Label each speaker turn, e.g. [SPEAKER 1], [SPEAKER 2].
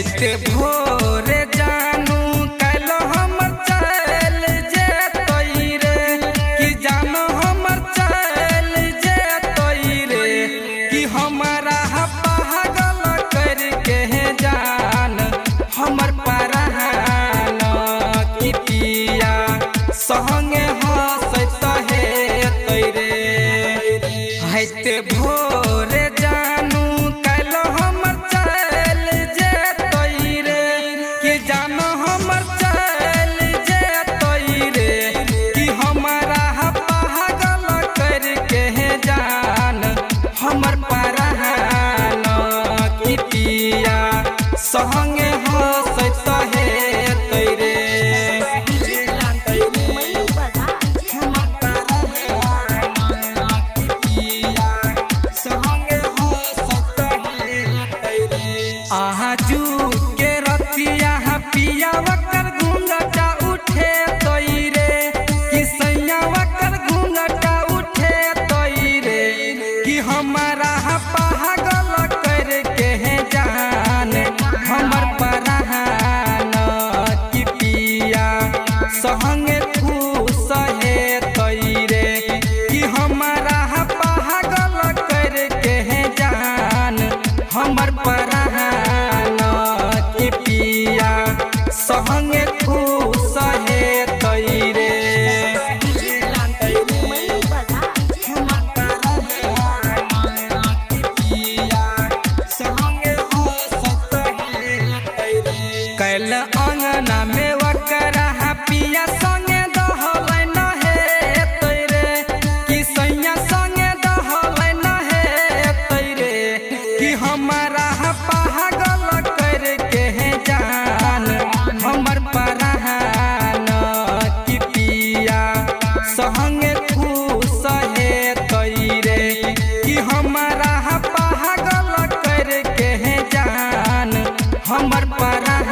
[SPEAKER 1] भोरे जानू कलो हमर चल जे तोइरे कि जानो हमर चल जे तोइरे कि हमारा पागल करके जान हमर परान कि पिया संगे हंसत हे तोइरे हैते भोरे जानू कलो हमर चल जे जानो हमर चल जे तोइरे कि हमारा पागल करके जान हमर परान कि पिया संगे हंसत हे तोइरे आजू के रतिया पिया वकर घूंघटा उठे तोइरे कि सैया वकर घूंघटा उठे तोइरे कि हमारा पागल करके जान हमर परान कि पिया संगे खुश हे तोइरे कि हमारा पागल करके जान हमर परान कि पिया संगे खुश हे तोइरे कैल अंगना में वकरा पिया संगे दहलन हे तोइरे कि सैया संगे दहलन हे तोइरे कि हमारा पागल करके जान हमर परान कि पिया संगे खुश हे तोइरे कि हमारा पागल करके जान हमर परान